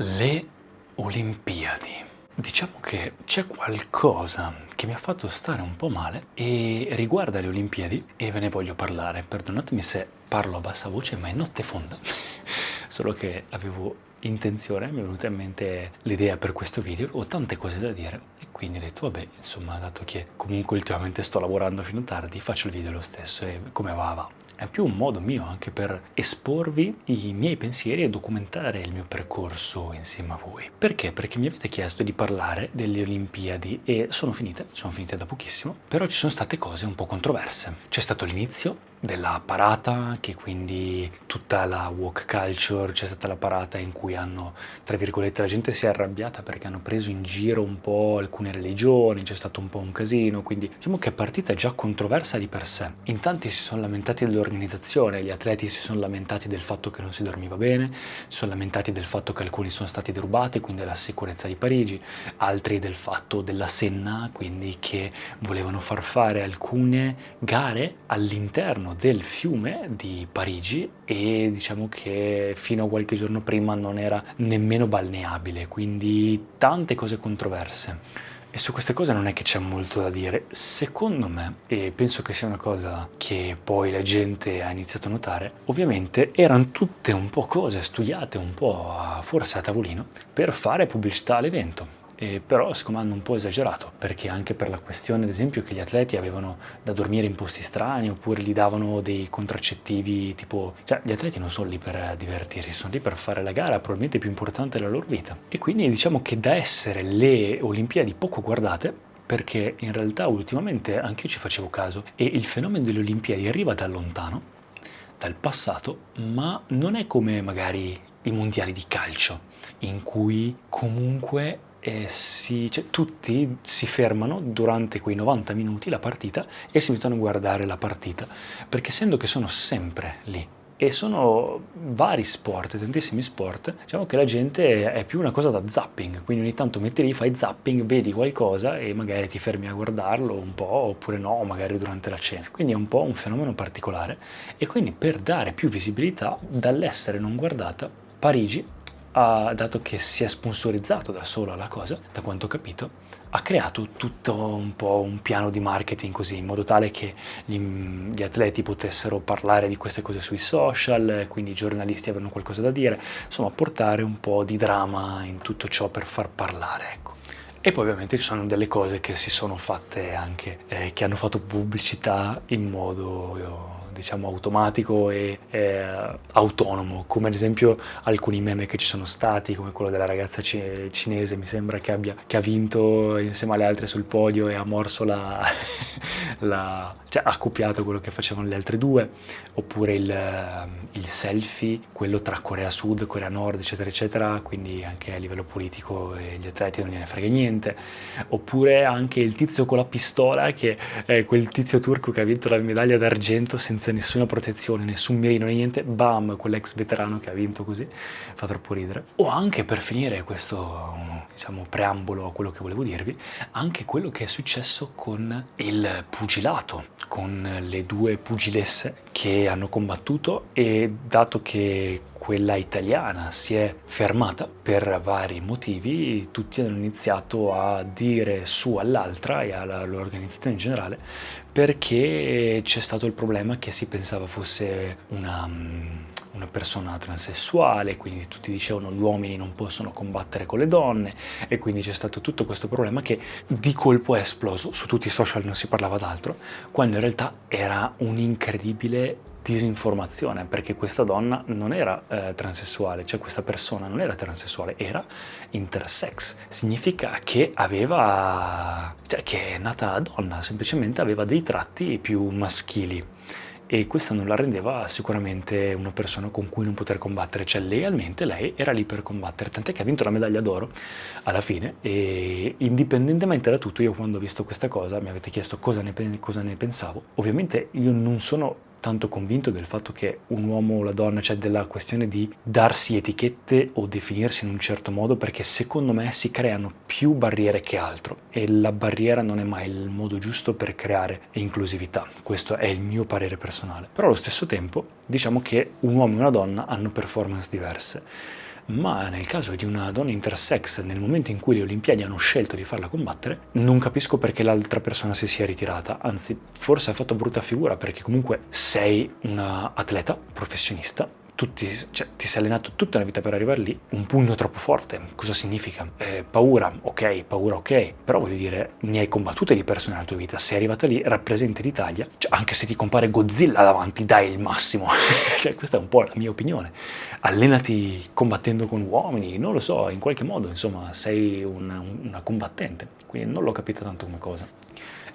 Le Olimpiadi. Diciamo che c'è qualcosa che mi ha fatto stare un po' male e riguarda le Olimpiadi e ve ne voglio parlare. Perdonatemi se parlo a bassa voce, ma è notte fonda. Solo che avevo intenzione, mi è venuta in mente l'idea per questo video, ho tante cose da dire e quindi ho detto vabbè, insomma, dato che comunque ultimamente sto lavorando fino a tardi, faccio il video lo stesso e come va va. È più un modo mio anche per esporvi i miei pensieri e documentare il mio percorso insieme a voi. Perché? Perché mi avete chiesto di parlare delle Olimpiadi e sono finite da pochissimo, però ci sono state cose un po' controverse. C'è stato l'inizio della parata, che quindi tutta la woke culture, c'è stata la parata in cui hanno, tra virgolette, la gente si è arrabbiata perché hanno preso in giro un po' alcune religioni, c'è stato un po' un casino, quindi diciamo che è partita già controversa di per sé. In tanti si sono lamentati dell'organizzazione, gli atleti si sono lamentati del fatto che non si dormiva bene, si sono lamentati del fatto che alcuni sono stati derubati, quindi della sicurezza di Parigi, altri del fatto della Senna, quindi che volevano far fare alcune gare all'interno del fiume di Parigi e diciamo che fino a qualche giorno prima non era nemmeno balneabile, quindi tante cose controverse. E su queste cose non è che c'è molto da dire. Secondo me, e penso che sia una cosa che poi la gente ha iniziato a notare, ovviamente erano tutte un po' cose studiate un po' forse a tavolino per fare pubblicità all'evento. Però secondo me hanno un po' esagerato, perché anche per la questione ad esempio che gli atleti avevano da dormire in posti strani oppure gli davano dei contraccettivi tipo, cioè gli atleti non sono lì per divertirsi, sono lì per fare la gara probabilmente più importante della loro vita. E quindi diciamo che da essere le Olimpiadi poco guardate, perché in realtà ultimamente anche io ci facevo caso e il fenomeno delle Olimpiadi arriva da lontano, dal passato, ma non è come magari i mondiali di calcio in cui comunque tutti si fermano durante quei 90 minuti la partita e si mettono a guardare la partita, perché essendo che sono sempre lì e sono vari sport, tantissimi sport, diciamo che la gente è più una cosa da zapping, quindi ogni tanto metti lì, fai zapping, vedi qualcosa e magari ti fermi a guardarlo un po' oppure no, magari durante la cena. Quindi è un po' un fenomeno particolare e quindi per dare più visibilità dall'essere non guardata, Parigi dato che si è sponsorizzato da sola la cosa, da quanto ho capito, ha creato tutto un po' un piano di marketing così, in modo tale che gli atleti potessero parlare di queste cose sui social, quindi i giornalisti avevano qualcosa da dire, insomma portare un po' di drama in tutto ciò per far parlare, ecco. E poi ovviamente ci sono delle cose che si sono fatte anche, che hanno fatto pubblicità in modo diciamo automatico e autonomo, come ad esempio alcuni meme che ci sono stati, come quello della ragazza cinese, mi sembra che ha vinto insieme alle altre sul podio e ha morso cioè ha copiato quello che facevano le altre due, oppure il selfie, quello tra Corea Sud, Corea Nord, eccetera, eccetera, quindi anche a livello politico gli atleti non gliene frega niente, oppure anche il tizio con la pistola, che è quel tizio turco che ha vinto la medaglia d'argento senza nessuna protezione, nessun mirino né niente, bam, quell'ex veterano che ha vinto così, fa troppo ridere. O anche per finire questo, diciamo, preambolo a quello che volevo dirvi, anche quello che è successo con il pugilato, con le due pugilesse che hanno combattuto e dato che quella italiana si è fermata per vari motivi, tutti hanno iniziato a dire su all'altra e all'organizzazione in generale perché c'è stato il problema che si pensava fosse una persona transessuale, quindi tutti dicevano gli uomini non possono combattere con le donne e quindi c'è stato tutto questo problema che di colpo è esploso, su tutti i social non si parlava d'altro, quando in realtà era un'incredibile disinformazione, perché questa donna non era transessuale, cioè questa persona non era transessuale, era intersex. Significa che cioè che è nata donna, semplicemente aveva dei tratti più maschili. E questo non la rendeva sicuramente una persona con cui non poter combattere, cioè legalmente lei era lì per combattere, tant'è che ha vinto la medaglia d'oro alla fine e indipendentemente da tutto io quando ho visto questa cosa mi avete chiesto cosa ne pensavo, ovviamente io non sono tanto convinto del fatto che un uomo o la donna, cioè della questione di darsi etichette o definirsi in un certo modo, perché secondo me si creano più barriere che altro e la barriera non è mai il modo giusto per creare inclusività. Questo è il mio parere personale. Però allo stesso tempo diciamo che un uomo e una donna hanno performance diverse. ma nel caso di una donna intersex, nel momento in cui le Olimpiadi hanno scelto di farla combattere, non capisco perché l'altra persona si sia ritirata, anzi forse ha fatto brutta figura, perché comunque sei una atleta professionista, cioè, ti sei allenato tutta la vita per arrivare lì, un pugno troppo forte, cosa significa? Paura, ok, però voglio dire, ne hai combattute di persone nella tua vita, sei arrivata lì, rappresenti l'Italia, cioè, anche se ti compare Godzilla davanti, dai il massimo, cioè, questa è un po' la mia opinione, allenati combattendo con uomini, non lo so, in qualche modo, insomma, sei una combattente, quindi non l'ho capita tanto come cosa.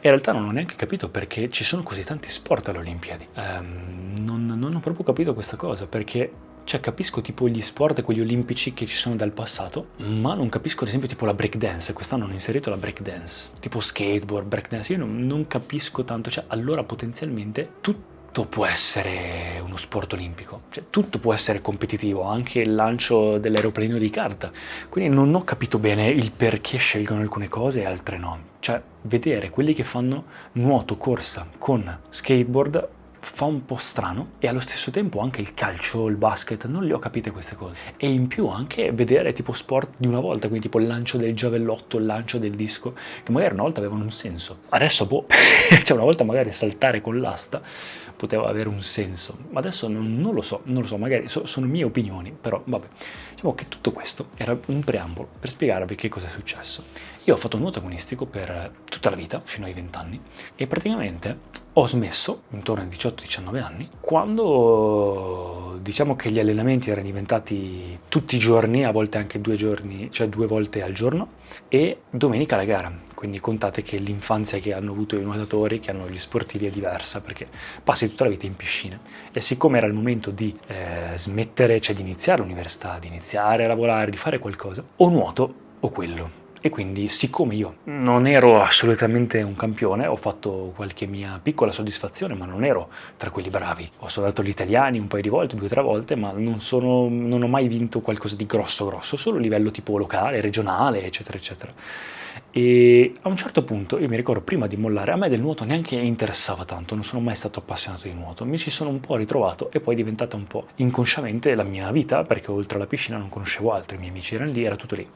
In realtà non ho neanche capito perché ci sono così tanti sport alle Olimpiadi. Non ho proprio capito questa cosa, perché cioè, capisco tipo gli sport, quelli olimpici che ci sono dal passato, ma non capisco ad esempio tipo la breakdance. Quest'anno hanno inserito la breakdance, tipo skateboard, breakdance. Io non capisco tanto, cioè allora potenzialmente tutto può essere uno sport olimpico, cioè tutto può essere competitivo, anche il lancio dell'aeroplanino di carta. Quindi non ho capito bene il perché scelgono alcune cose e altre no. Cioè, vedere quelli che fanno nuoto, corsa con skateboard fa un po' strano, e allo stesso tempo anche il calcio, il basket, non le ho capite queste cose. E in più anche vedere tipo sport di una volta, quindi tipo il lancio del giavellotto, il lancio del disco, che magari una volta avevano un senso. Adesso boh, cioè una volta magari saltare con l'asta poteva avere un senso, ma adesso non lo so, magari sono mie opinioni, però vabbè. Diciamo che tutto questo era un preambolo per spiegarvi che cosa è successo. Io ho fatto nuoto agonistico per tutta la vita, fino ai 20 anni, e praticamente ho smesso intorno ai 18-19 anni, quando diciamo che gli allenamenti erano diventati tutti i giorni, a volte anche 2 giorni, cioè 2 volte al giorno, e domenica la gara. Quindi contate che l'infanzia che hanno avuto i nuotatori, che hanno gli sportivi, è diversa, perché passi tutta la vita in piscina. E siccome era il momento di smettere, cioè di iniziare l'università, di iniziare a lavorare, di fare qualcosa, o nuoto o quello. E quindi, siccome io non ero assolutamente un campione, ho fatto qualche mia piccola soddisfazione, ma non ero tra quelli bravi. Ho soldato gli italiani un paio di volte, 2 o 3 volte, ma non ho mai vinto qualcosa di grosso, solo a livello tipo locale, regionale, eccetera, eccetera. E a un certo punto, io mi ricordo, prima di mollare, a me del nuoto neanche interessava tanto, non sono mai stato appassionato di nuoto, mi ci sono un po' ritrovato e poi è diventata un po' inconsciamente la mia vita, perché oltre alla piscina non conoscevo altri, i miei amici erano lì, era tutto lì.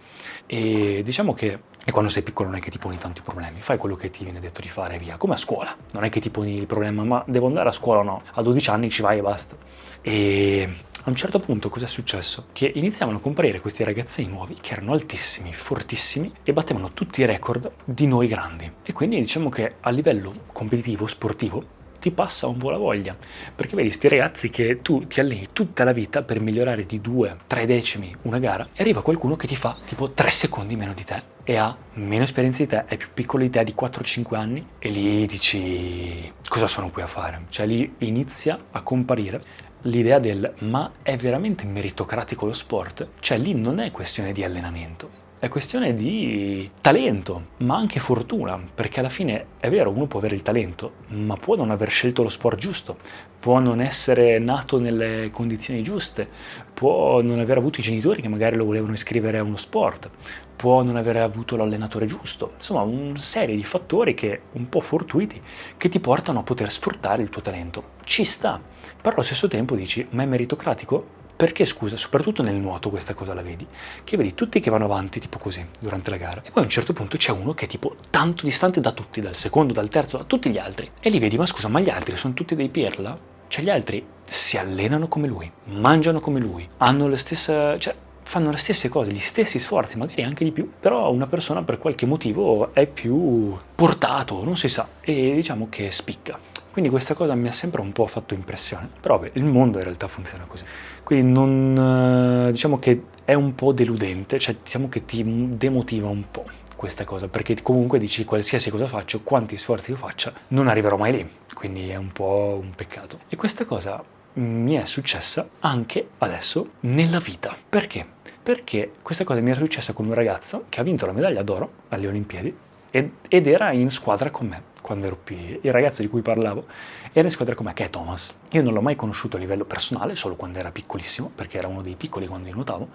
E diciamo che e quando sei piccolo non è che ti poni tanti problemi, fai quello che ti viene detto di fare e via, come a scuola, non è che ti poni il problema, ma devo andare a scuola o no, a 12 anni ci vai e basta. E a un certo punto cosa è successo? Che iniziavano a comparire questi ragazzini nuovi che erano altissimi, fortissimi e battevano tutti i record di noi grandi. E quindi diciamo che a livello competitivo, sportivo, ti passa un po' la voglia, perché vedi sti ragazzi che tu ti alleni tutta la vita per migliorare di 2-3 decimi una gara, e arriva qualcuno che ti fa tipo 3 secondi meno di te e ha meno esperienza di te, è più piccolo di te di 4-5 anni, e lì dici cosa sono qui a fare? Cioè lì inizia a comparire l'idea del ma è veramente meritocratico lo sport? Cioè lì non è questione di allenamento, è questione di talento, ma anche fortuna, perché alla fine è vero, uno può avere il talento, ma può non aver scelto lo sport giusto, può non essere nato nelle condizioni giuste, può non aver avuto i genitori che magari lo volevano iscrivere a uno sport, può non aver avuto l'allenatore giusto, insomma una serie di fattori che un po' fortuiti che ti portano a poter sfruttare il tuo talento. Ci sta, però allo stesso tempo dici, ma è meritocratico? Perché scusa, soprattutto nel nuoto questa cosa la vedi, che vedi tutti che vanno avanti tipo così durante la gara, e poi a un certo punto c'è uno che è tipo tanto distante da tutti, dal secondo, dal terzo, da tutti gli altri, e li vedi, ma scusa, ma gli altri sono tutti dei pirla? Cioè gli altri si allenano come lui, mangiano come lui, hanno le stesse, cioè fanno le stesse cose, gli stessi sforzi, magari anche di più, però una persona per qualche motivo è più portato, non si sa, e diciamo che spicca. Quindi questa cosa mi ha sempre un po' fatto impressione, però beh, il mondo in realtà funziona così. Quindi non, diciamo che è un po' deludente, cioè diciamo che ti demotiva un po' questa cosa, perché comunque dici qualsiasi cosa faccio, quanti sforzi io faccia, non arriverò mai lì, quindi è un po' un peccato. E questa cosa mi è successa anche adesso nella vita. Perché? Perché questa cosa mi è successa con un ragazzo che ha vinto la medaglia d'oro alle Olimpiadi ed era in squadra con me quando ero qui. Il ragazzo di cui parlavo era in squadra con me, che è Thomas. Io non l'ho mai conosciuto a livello personale, solo quando era piccolissimo, perché era uno dei piccoli quando io nuotavo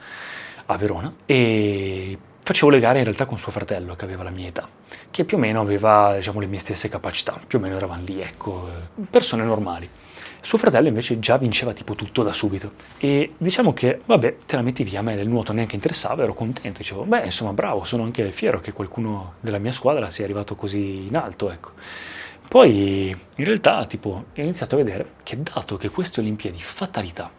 a Verona, e facevo le gare in realtà con suo fratello che aveva la mia età, che più o meno aveva, diciamo, le mie stesse capacità, più o meno eravamo lì, ecco, persone normali. Suo fratello invece già vinceva tipo tutto da subito. E diciamo che, vabbè, te la metti via, a me del nuoto neanche interessava, ero contento, dicevo, beh, insomma, bravo, sono anche fiero che qualcuno della mia squadra sia arrivato così in alto, ecco. Poi, in realtà, tipo, ho iniziato a vedere che dato che queste Olimpiadi, fatalità,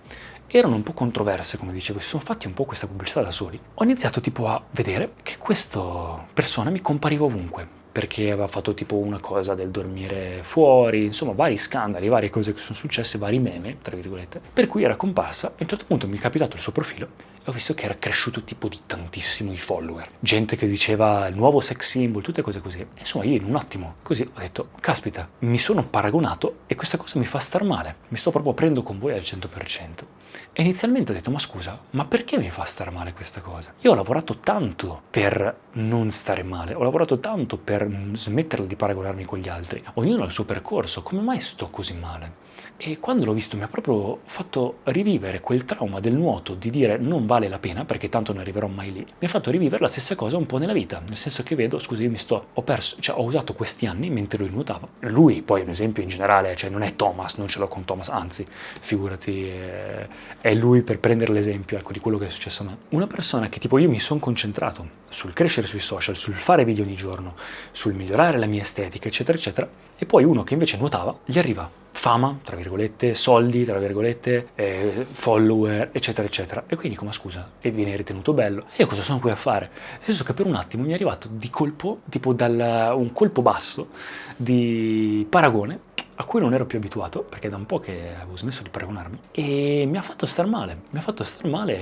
erano un po' controverse, come dicevo, si sono fatti un po' questa pubblicità da soli, ho iniziato tipo a vedere che questa persona mi compariva ovunque, perché aveva fatto tipo una cosa del dormire fuori, insomma vari scandali, varie cose che sono successe, vari meme, tra virgolette, per cui era comparsa e a un certo punto mi è capitato il suo profilo e ho visto che era cresciuto tipo di tantissimo i follower. Gente che diceva il nuovo sex symbol, tutte cose così. E insomma io in un attimo così ho detto, caspita, mi sono paragonato e questa cosa mi fa star male, mi sto proprio prendendo con voi al 100%. E inizialmente ho detto, ma scusa, ma perché mi fa star male questa cosa? Io ho lavorato tanto per non stare male, ho lavorato tanto per smetterla di paragonarmi con gli altri. Ognuno ha il suo percorso, come mai sto così male? E quando l'ho visto mi ha proprio fatto rivivere quel trauma del nuoto, di dire non vale la pena perché tanto non arriverò mai lì. Mi ha fatto rivivere la stessa cosa un po' nella vita, nel senso che vedo, scusa, ho perso, cioè ho usato questi anni mentre lui nuotava. Lui poi un esempio in generale, cioè non è Thomas, non ce l'ho con Thomas, anzi, figurati, è lui per prendere l'esempio, ecco, di quello che è successo a me. Una persona che tipo io mi sono concentrato sul crescere sui social, sul fare video ogni giorno, sul migliorare la mia estetica, eccetera, eccetera, e poi uno che invece nuotava, gli arriva fama, tra virgolette, soldi, tra virgolette, follower, eccetera, eccetera. E quindi dico, ma scusa, e viene ritenuto bello? E io cosa sono qui a fare? Nel senso che per un attimo mi è arrivato di colpo, tipo un colpo basso di paragone, a cui non ero più abituato, perché da un po' che avevo smesso di paragonarmi, e mi ha fatto star male,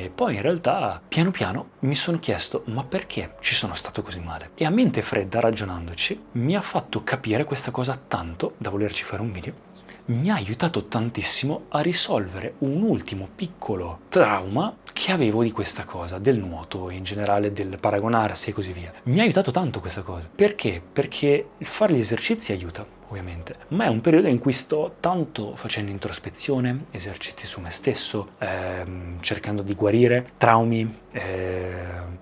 e poi in realtà, piano piano, mi sono chiesto, ma perché ci sono stato così male? E a mente fredda, ragionandoci, mi ha fatto capire questa cosa tanto, da volerci fare un video, mi ha aiutato tantissimo a risolvere un ultimo piccolo trauma che avevo di questa cosa, del nuoto, in generale del paragonarsi e così via. Mi ha aiutato tanto questa cosa. Perché? Perché fare gli esercizi aiuta, ovviamente, ma è un periodo in cui sto tanto facendo introspezione, esercizi su me stesso, cercando di guarire traumi,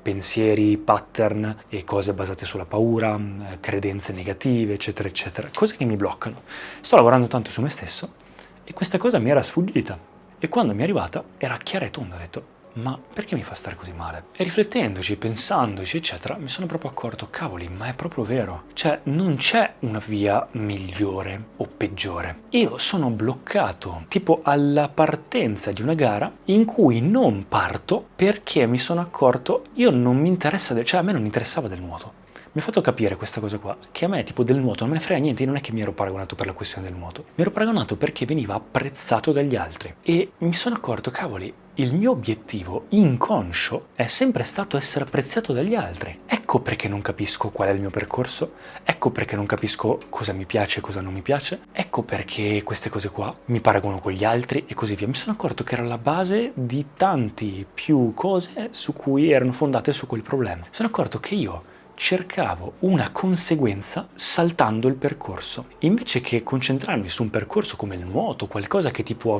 pensieri, pattern e cose basate sulla paura, credenze negative, eccetera, eccetera, cose che mi bloccano. Sto lavorando tanto su me stesso e questa cosa mi era sfuggita e quando mi è arrivata era chiara e tonda, ho detto ma perché mi fa stare così male? E riflettendoci, pensandoci, eccetera, mi sono proprio accorto, cavoli, ma è proprio vero. Cioè, non c'è una via migliore o peggiore. Io sono bloccato, tipo alla partenza di una gara in cui non parto perché mi sono accorto, io non mi interessa, cioè a me non interessava del nuoto. Mi ha fatto capire questa cosa qua, che a me tipo del nuoto non me ne frega niente, io non è che mi ero paragonato per la questione del nuoto, mi ero paragonato perché veniva apprezzato dagli altri e mi sono accorto, cavoli, il mio obiettivo inconscio è sempre stato essere apprezzato dagli altri. Ecco perché non capisco qual è il mio percorso, ecco perché non capisco cosa mi piace e cosa non mi piace, ecco perché queste cose qua mi paragono con gli altri e così via. Mi sono accorto che era la base di tanti più cose su cui erano fondate su quel problema. Mi sono accorto che io cercavo una conseguenza saltando il percorso. Invece che concentrarmi su un percorso come il nuoto, qualcosa che ti può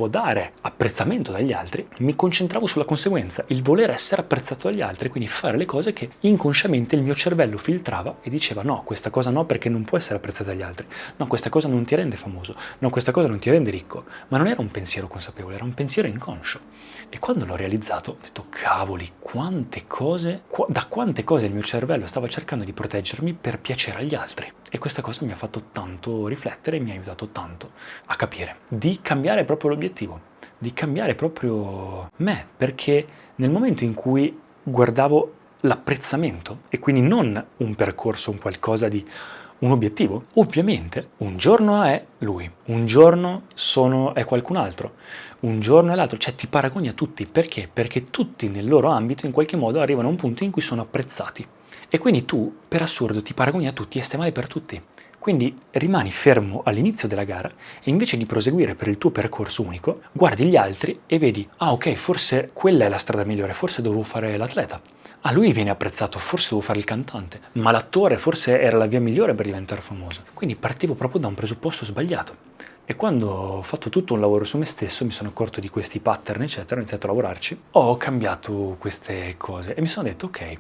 dare apprezzamento dagli altri, mi concentravo sulla conseguenza, il voler essere apprezzato dagli altri, quindi fare le cose che inconsciamente il mio cervello filtrava e diceva no, questa cosa no perché non può essere apprezzata dagli altri, no, questa cosa non ti rende famoso, no, questa cosa non ti rende ricco, ma non era un pensiero consapevole, era un pensiero inconscio. E quando l'ho realizzato ho detto cavoli, da quante cose il mio cervello stava cercando di proteggermi per piacere agli altri. E questa cosa mi ha fatto tanto riflettere e mi ha aiutato tanto a capire di cambiare proprio l'obiettivo, di cambiare proprio me, perché nel momento in cui guardavo l'apprezzamento e quindi non un percorso, un obiettivo, ovviamente un giorno è lui, un giorno è qualcun altro, un giorno è l'altro, cioè ti paragoni a tutti, perché? Perché tutti nel loro ambito in qualche modo arrivano a un punto in cui sono apprezzati e quindi tu per assurdo ti paragoni a tutti e stai male per tutti. Quindi rimani fermo all'inizio della gara e invece di proseguire per il tuo percorso unico, guardi gli altri e vedi, ah ok, forse quella è la strada migliore, forse dovevo fare l'atleta. A lui viene apprezzato, forse devo fare il cantante, ma l'attore forse era la via migliore per diventare famoso. Quindi partivo proprio da un presupposto sbagliato. E quando ho fatto tutto un lavoro su me stesso, mi sono accorto di questi pattern, eccetera, ho iniziato a lavorarci, ho cambiato queste cose e mi sono detto, ok,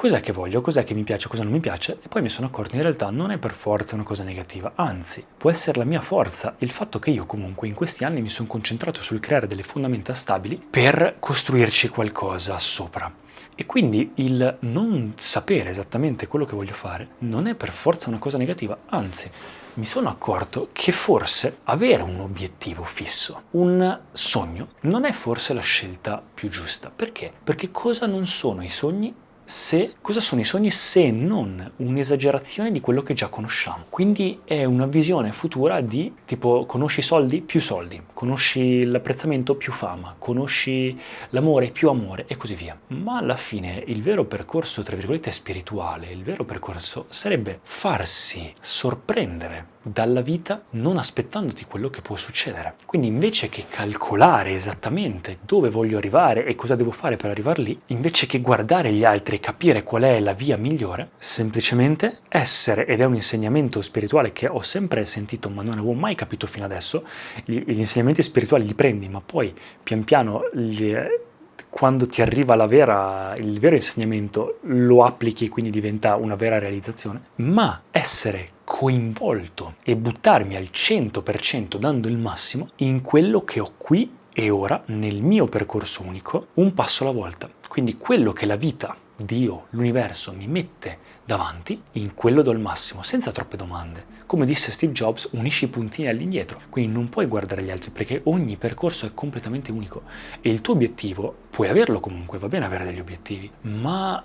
cos'è che voglio, cos'è che mi piace, cosa non mi piace, e poi mi sono accorto in realtà non è per forza una cosa negativa, anzi può essere la mia forza il fatto che io comunque in questi anni mi sono concentrato sul creare delle fondamenta stabili per costruirci qualcosa sopra. E quindi il non sapere esattamente quello che voglio fare non è per forza una cosa negativa, anzi mi sono accorto che forse avere un obiettivo fisso, un sogno, non è forse la scelta più giusta. Perché? Perché cosa sono i sogni se non un'esagerazione di quello che già conosciamo? Quindi è una visione futura di tipo conosci i soldi? Più soldi, conosci l'apprezzamento? Più fama, conosci l'amore? Più amore e così via. Ma alla fine il vero percorso, tra virgolette, spirituale, il vero percorso sarebbe farsi sorprendere dalla vita non aspettandoti quello che può succedere. Quindi invece che calcolare esattamente dove voglio arrivare e cosa devo fare per arrivare lì, invece che guardare gli altri e capire qual è la via migliore, semplicemente essere, ed è un insegnamento spirituale che ho sempre sentito ma non avevo mai capito fino adesso, gli insegnamenti spirituali li prendi ma poi pian piano quando ti arriva il vero insegnamento lo applichi e quindi diventa una vera realizzazione, ma essere coinvolto e buttarmi al 100% dando il massimo in quello che ho qui e ora nel mio percorso unico, un passo alla volta. Quindi quello che la vita, Dio, l'universo mi mette davanti, in quello do il massimo, senza troppe domande. Come disse Steve Jobs, unisci i puntini all'indietro, quindi non puoi guardare gli altri perché ogni percorso è completamente unico e il tuo obiettivo, puoi averlo comunque, va bene avere degli obiettivi, ma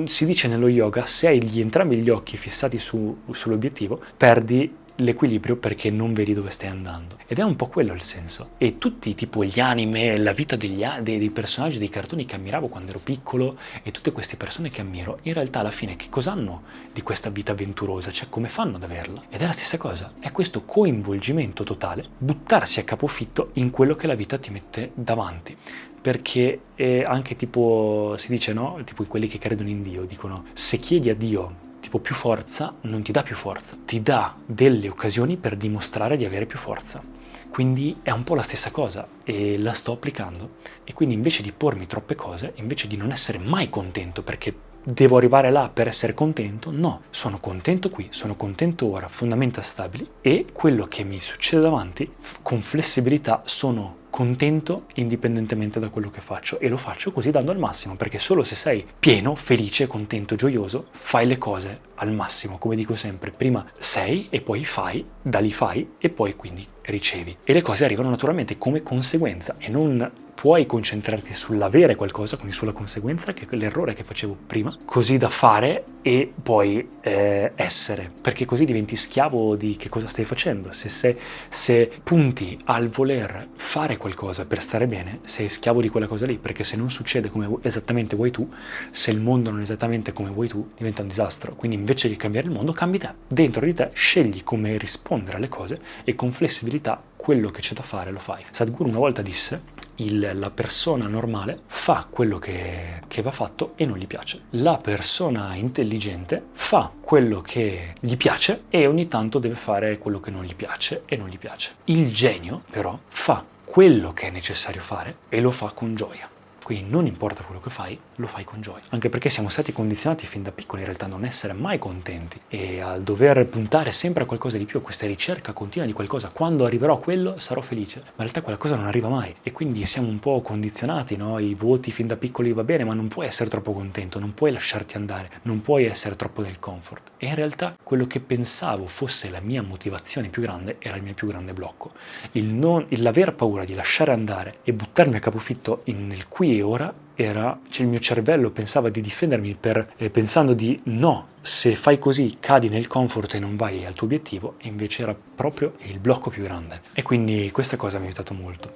si dice nello yoga, se hai entrambi gli occhi fissati sull'obiettivo, perdi l'equilibrio perché non vedi dove stai andando. Ed è un po' quello il senso. E tutti tipo gli anime, la vita dei personaggi dei cartoni che ammiravo quando ero piccolo e tutte queste persone che ammiro, in realtà alla fine che cosa hanno di questa vita avventurosa? Cioè come fanno ad averla? Ed è la stessa cosa, è questo coinvolgimento totale, buttarsi a capofitto in quello che la vita ti mette davanti. Perché anche tipo, si dice no, tipo quelli che credono in Dio dicono se chiedi a Dio tipo più forza, non ti dà più forza, ti dà delle occasioni per dimostrare di avere più forza. Quindi è un po' la stessa cosa e la sto applicando e quindi invece di pormi troppe cose, invece di non essere mai contento perché devo arrivare là per essere contento, no, sono contento qui, sono contento ora, fondamenta stabili e quello che mi succede davanti, con flessibilità sono contento indipendentemente da quello che faccio e lo faccio così dando al massimo perché solo se sei pieno, felice, contento, gioioso fai le cose al massimo, come dico sempre, prima sei e poi fai, da lì fai e poi quindi ricevi e le cose arrivano naturalmente come conseguenza e non puoi concentrarti sull'avere qualcosa, quindi sulla conseguenza, che è l'errore che facevo prima, così da fare e poi essere, perché così diventi schiavo di che cosa stai facendo. Se punti al voler fare qualcosa per stare bene, sei schiavo di quella cosa lì, perché se non succede come esattamente vuoi tu, se il mondo non è esattamente come vuoi tu, diventa un disastro. Quindi invece di cambiare il mondo, cambi te. Dentro di te scegli come rispondere alle cose e con flessibilità quello che c'è da fare lo fai. Sadhguru una volta disse la persona normale fa quello che va fatto e non gli piace. La persona intelligente fa quello che gli piace e ogni tanto deve fare quello che non gli piace e non gli piace. Il genio però fa quello che è necessario fare e lo fa con gioia. Quindi non importa quello che fai, lo fai con gioia. Anche perché siamo stati condizionati fin da piccoli in realtà a non essere mai contenti e a dover puntare sempre a qualcosa di più, a questa ricerca continua di qualcosa. Quando arriverò a quello sarò felice, ma in realtà quella cosa non arriva mai e quindi siamo un po' condizionati, no? I voti fin da piccoli va bene, ma non puoi essere troppo contento, non puoi lasciarti andare, non puoi essere troppo nel comfort. E in realtà quello che pensavo fosse la mia motivazione più grande era il mio più grande blocco. L'aver paura di lasciare andare e buttarmi a capofitto nel qui e ora il mio cervello pensava di difendermi pensando di no, se fai così cadi nel comfort e non vai al tuo obiettivo, e invece era proprio il blocco più grande. E quindi questa cosa mi ha aiutato molto.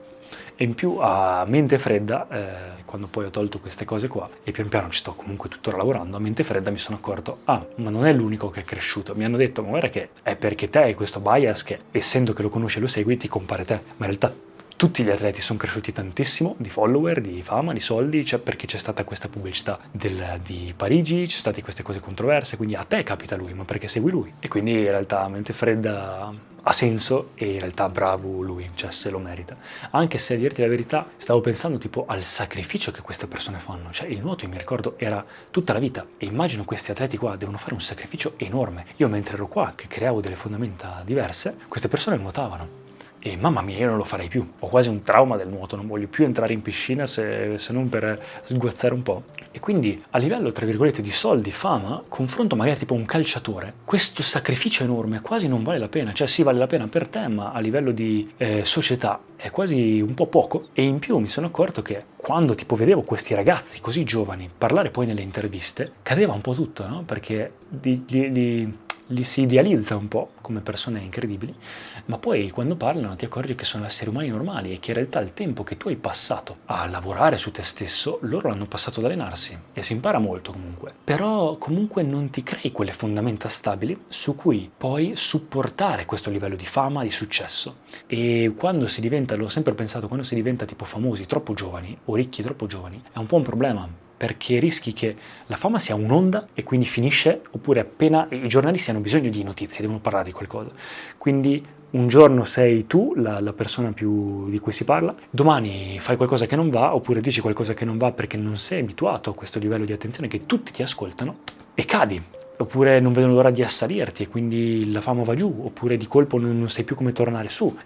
E in più a mente fredda, quando poi ho tolto queste cose qua e pian piano ci sto comunque tuttora lavorando, a mente fredda mi sono accorto, ma non è l'unico che è cresciuto. Mi hanno detto, ma guarda che è perché te hai questo bias che, essendo che lo conosci e lo segui, ti compare te. Ma in realtà tutti gli atleti sono cresciuti tantissimo, di follower, di fama, di soldi, cioè perché c'è stata questa pubblicità di Parigi, ci sono state queste cose controverse, quindi a te capita lui, ma perché segui lui? E quindi in realtà a mente fredda ha senso e in realtà bravo lui, cioè se lo merita. Anche se a dirti la verità stavo pensando tipo al sacrificio che queste persone fanno, cioè il nuoto, io mi ricordo, era tutta la vita e immagino questi atleti qua devono fare un sacrificio enorme. Io mentre ero qua che creavo delle fondamenta diverse, queste persone nuotavano. E mamma mia, io non lo farei più. Ho quasi un trauma del nuoto, non voglio più entrare in piscina se non per sguazzare un po'. E quindi a livello, tra virgolette, di soldi, fama, confronto magari tipo un calciatore, questo sacrificio enorme quasi non vale la pena. Cioè sì, vale la pena per te, ma a livello di società è quasi un po' poco. E in più mi sono accorto che quando tipo vedevo questi ragazzi così giovani parlare poi nelle interviste, cadeva un po' tutto, no? Perché li si idealizza un po' come persone incredibili, ma poi quando parlano ti accorgi che sono esseri umani normali e che in realtà il tempo che tu hai passato a lavorare su te stesso, loro l'hanno passato ad allenarsi e si impara molto comunque. Però comunque non ti crei quelle fondamenta stabili su cui poi supportare questo livello di fama, di successo. E quando si diventa, l'ho sempre pensato, quando si diventa tipo famosi troppo giovani o ricchi troppo giovani, è un po' un problema. Perché rischi che la fama sia un'onda e quindi finisce, oppure appena i giornalisti hanno bisogno di notizie, devono parlare di qualcosa. Quindi un giorno sei tu la persona più di cui si parla, domani fai qualcosa che non va, oppure dici qualcosa che non va perché non sei abituato a questo livello di attenzione che tutti ti ascoltano e cadi. Oppure non vedono l'ora di assalirti e quindi la fama va giù, oppure di colpo non sai più come tornare su,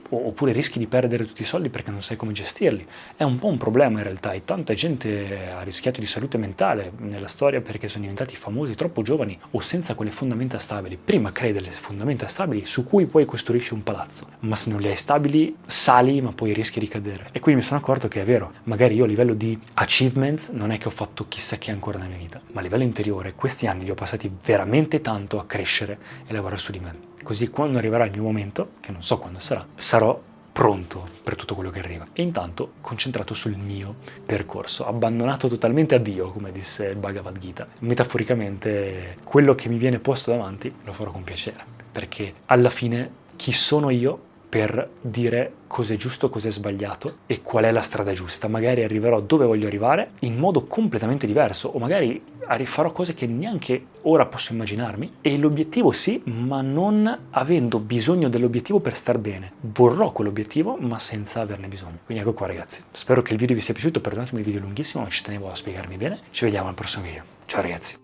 oppure rischi di perdere tutti i soldi perché non sai come gestirli. È un po' un problema in realtà e tanta gente ha rischiato di salute mentale nella storia perché sono diventati famosi troppo giovani o senza quelle fondamenta stabili. Prima crei delle fondamenta stabili su cui poi costruisci un palazzo, ma se non le hai stabili sali ma poi rischi di cadere. E quindi mi sono accorto che è vero, magari io a livello di achievements non è che ho fatto chissà che ancora nella mia vita, ma a livello interiore questi anni li ho passati veramente tanto a crescere e lavorare su di me. Così quando arriverà il mio momento, che non so quando sarà, sarò pronto per tutto quello che arriva. E intanto concentrato sul mio percorso, abbandonato totalmente a Dio, come disse il Bhagavad Gita. Metaforicamente, quello che mi viene posto davanti lo farò con piacere, perché alla fine chi sono io per dire cos'è giusto, cos'è sbagliato e qual è la strada giusta. Magari arriverò dove voglio arrivare in modo completamente diverso o magari farò cose che neanche ora posso immaginarmi e l'obiettivo sì, ma non avendo bisogno dell'obiettivo per star bene. Vorrò quell'obiettivo ma senza averne bisogno. Quindi ecco qua ragazzi, spero che il video vi sia piaciuto, perdonatemi il video lunghissimo ma ci tenevo a spiegarmi bene. Ci vediamo al prossimo video. Ciao ragazzi!